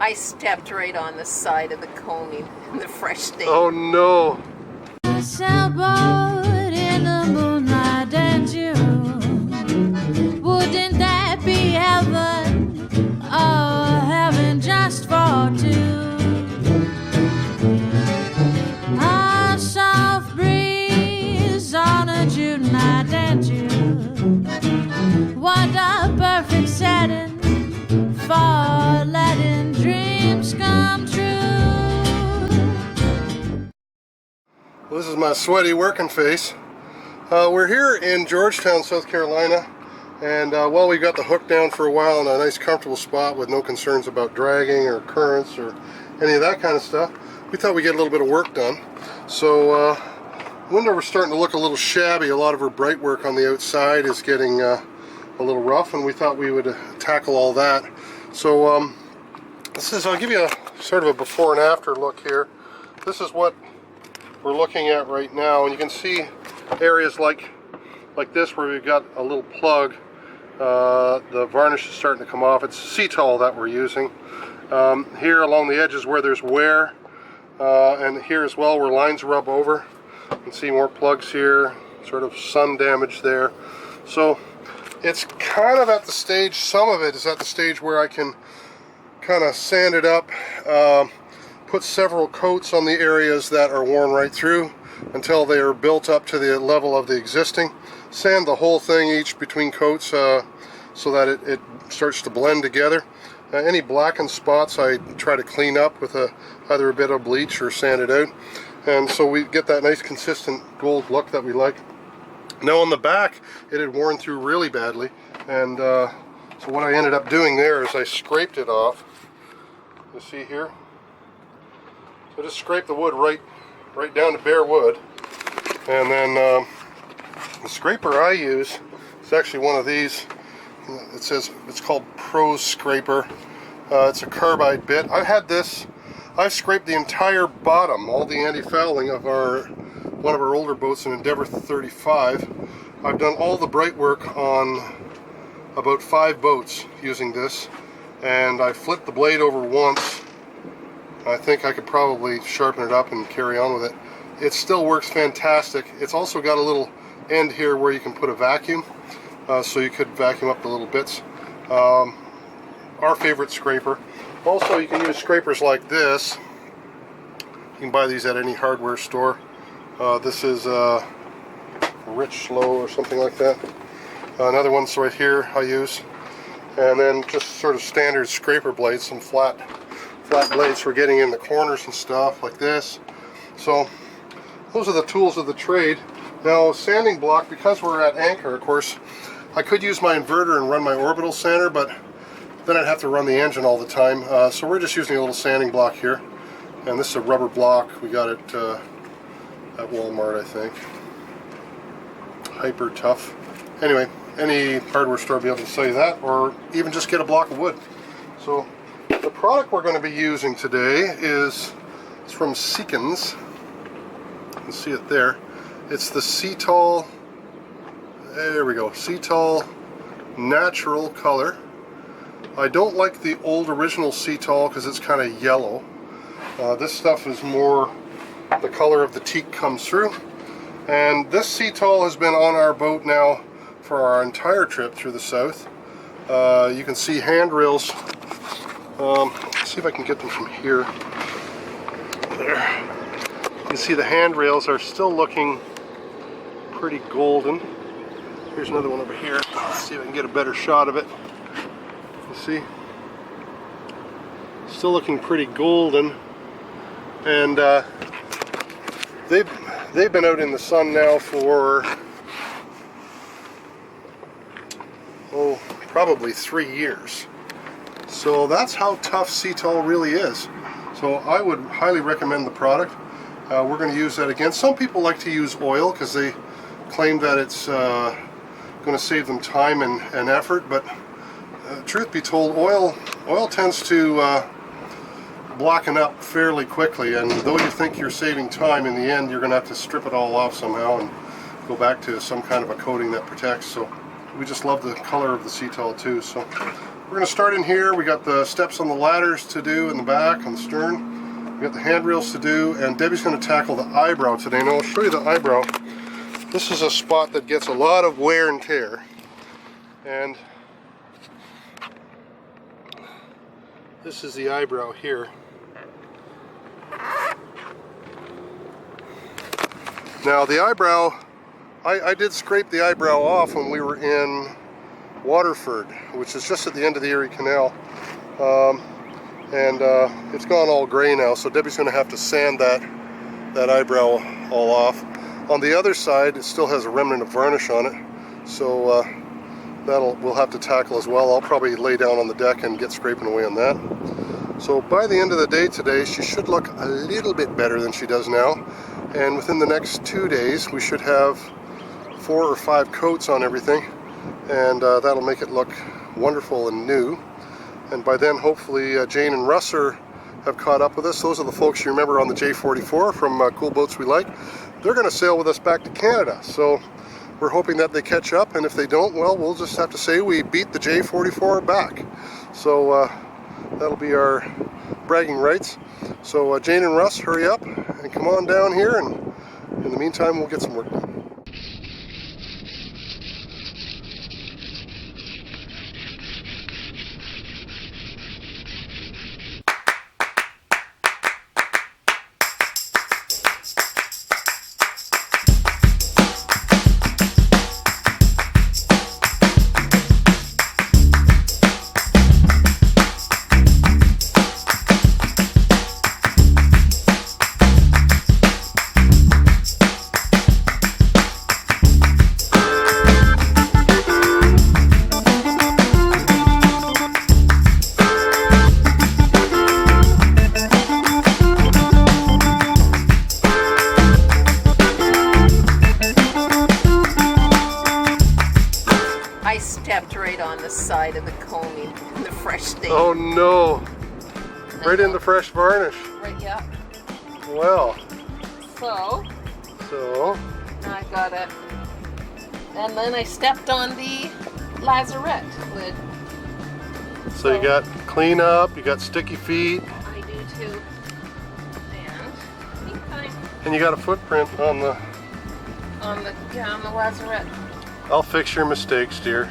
I stepped right on the side of the combing in the fresh state. Oh no! Sailboat in the moonlight and June. Wouldn't that be heaven? Oh, heaven just for two. A soft breeze on a June night and June. What a perfect setting for letting dreams come true. Well, this is my sweaty working face. We're here in Georgetown, South Carolina, and well, we got the hook down for a while in a nice comfortable spot with no concerns about dragging or currents or any of that kind of stuff. We thought we'd get a little bit of work done. So Windover's starting to look a little shabby. A lot of her bright work on the outside is getting a little rough, and we thought we would tackle all that. So I'll give you a sort of a before and after look here. This is what we're looking at right now, and you can see areas like this where we've got a little plug. The varnish is starting to come off. It's Cetal that we're using. Here along the edges where there's wear, and here as well where lines rub over. You can see more plugs here, sort of sun damage there. So it's kind of at the stage, some of it is at the stage where I can kind of sand it up, put several coats on the areas that are worn right through until they are built up to the level of the existing. Sand the whole thing each between coats so that it starts to blend together. Any blackened spots I try to clean up with either a bit of bleach or sand it out, and so we get that nice consistent gold look that we like. Now on the back it had worn through really badly, and so what I ended up doing there is I scraped it off. You see here? So just scrape the wood right down to bare wood, and then the scraper I use is actually one of these. It says it's called Pro Scraper. It's a carbide bit. I've scraped the entire bottom, all the anti-fouling of one of our older boats, an Endeavour 35. I've done all the bright work on about 5 boats using this, and I flipped the blade over once. I think I could probably sharpen it up and carry on with it. It still works fantastic. It's also got a little end here where you can put a vacuum, so you could vacuum up the little bits. Our favorite scraper. Also, you can use scrapers like this. You can buy these at any hardware store. This is Rich Slow or something like that. Another one's right here I use. And then just sort of standard scraper blades, some flat blades for getting in the corners and stuff like this. So those are the tools of the trade. Now sanding block, because we're at anchor, of course, I could use my inverter and run my orbital sander, but then I'd have to run the engine all the time. So we're just using a little sanding block here. And this is a rubber block. We got it at Walmart, I think. Hyper tough. Anyway, any hardware store will be able to sell you that, or even just get a block of wood. So the product we're going to be using today is from Seekins. You can see it there. It's the Cetal, there we go, Cetal Natural Color. I don't like the old original Cetal because it's kind of yellow. This stuff is more the color of the teak comes through. And this Cetal has been on our boat now for our entire trip through the south. You can see handrails. Let's see if I can get them from here. There. You can see the handrails are still looking pretty golden. Here's another one over here. Let's see if I can get a better shot of it. You see? Still looking pretty golden. And they've been out in the sun now for probably 3 years. So that's how tough Cetal really is. So I would highly recommend the product. We're going to use that again. Some people like to use oil because they claim that it's going to save them time and effort, but truth be told, oil tends to blacken up fairly quickly, and though you think you're saving time, in the end you're going to have to strip it all off somehow and go back to some kind of a coating that protects. So we just love the color of the Cetal too. So We're going to start in here. We got the steps on the ladders to do in the back, on the stern. We got the handrails to do, and Debbie's going to tackle the eyebrow today. Now I'll show you the eyebrow. This is a spot that gets a lot of wear and tear. And this is the eyebrow here. Now the eyebrow, I did scrape the eyebrow off when we were in Waterford, which is just at the end of the Erie Canal. It's gone all gray now, so Debbie's going to have to sand that eyebrow all off. On the other side, it still has a remnant of varnish on it, so we'll have to tackle as well. I'll probably lay down on the deck and get scraping away on that. So by the end of the day today, she should look a little bit better than she does now, and within the next 2 days we should have 4 or 5 coats on everything, and that'll make it look wonderful and new. And by then hopefully Jane and Russ have caught up with us. Those are the folks you remember on the J44 from Cool Boats We Like. They're going to sail with us back to Canada, so we're hoping that they catch up, and if they don't, well, we'll just have to say we beat the J44 back. So that'll be our bragging rights. So Jane and Russ, hurry up and come on down here, and in the meantime we'll get some work done. I stepped right on the side of the combing in the fresh state. Oh no! Right into fresh varnish. Right, yeah. Well. So I got it. And then I stepped on the lazarette lid. So you got cleanup, you got sticky feet. I do too. And meantime, And you got a footprint on the... on the lazarette. I'll fix your mistakes, dear.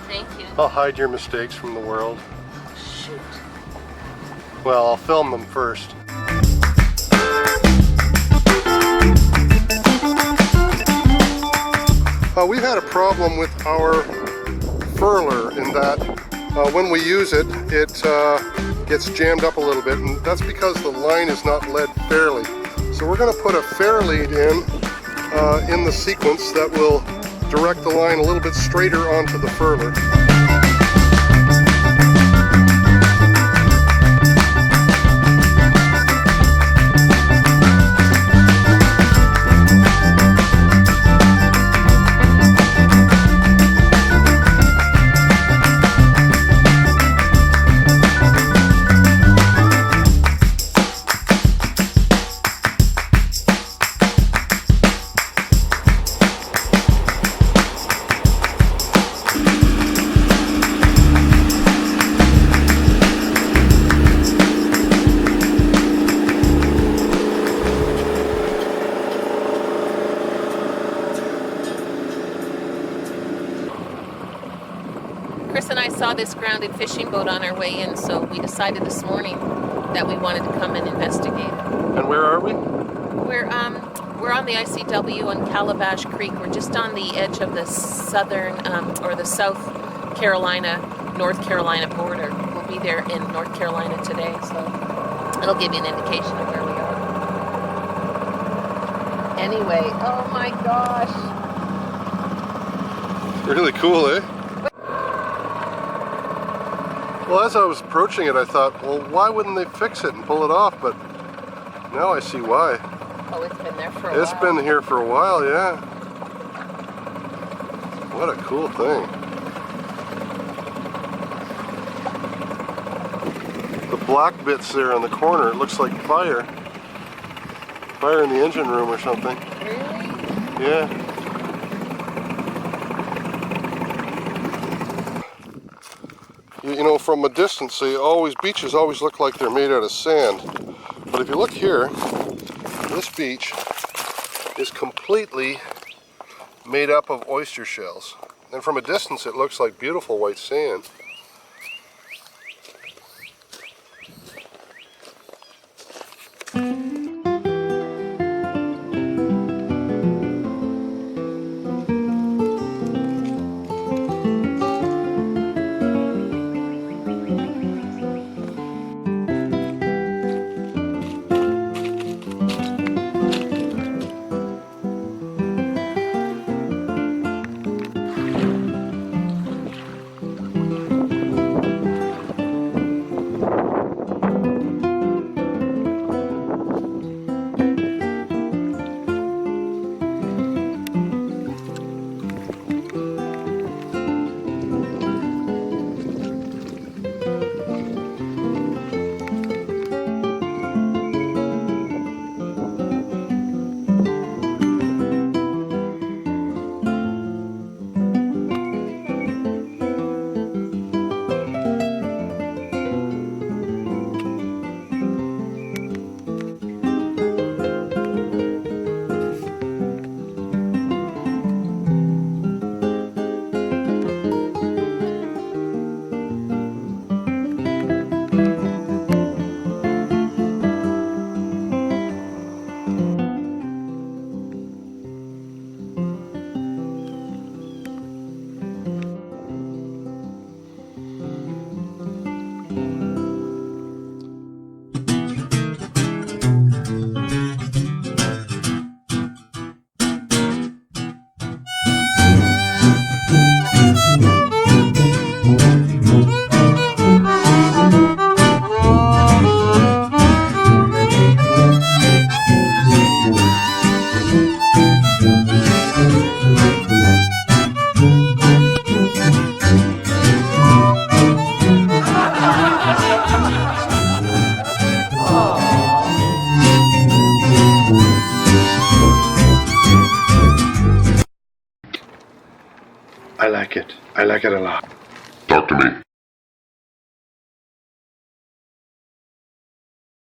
Thank you. I'll hide your mistakes from the world. Shoot. Well, I'll film them first. We've had a problem with our furler in that when we use it, it gets jammed up a little bit, and that's because the line is not led fairly. So we're going to put a fair lead in the sequence that will direct the line a little bit straighter onto the furler. Chris and I saw this grounded fishing boat on our way in, so we decided this morning that we wanted to come and investigate. And where are we? We're on the ICW on Calabash Creek. We're just on the edge of the southern or the South Carolina, North Carolina border. We'll be there in North Carolina today, so it'll give you an indication of where we are. Anyway, oh my gosh. Really cool, eh? Well, as I was approaching it, I thought, well, why wouldn't they fix it and pull it off? But now I see why. Oh, it's been there for a while. It's been here for a while, yeah. What a cool thing. The black bits there in the corner, it looks like fire. Fire in the engine room or something. Really? Yeah. you know, from a distance, beaches always look like they're made out of sand. But if you look here, this beach is completely made up of oyster shells. And from a distance, it looks like beautiful white sand. I like it. I like it a lot. Talk to me.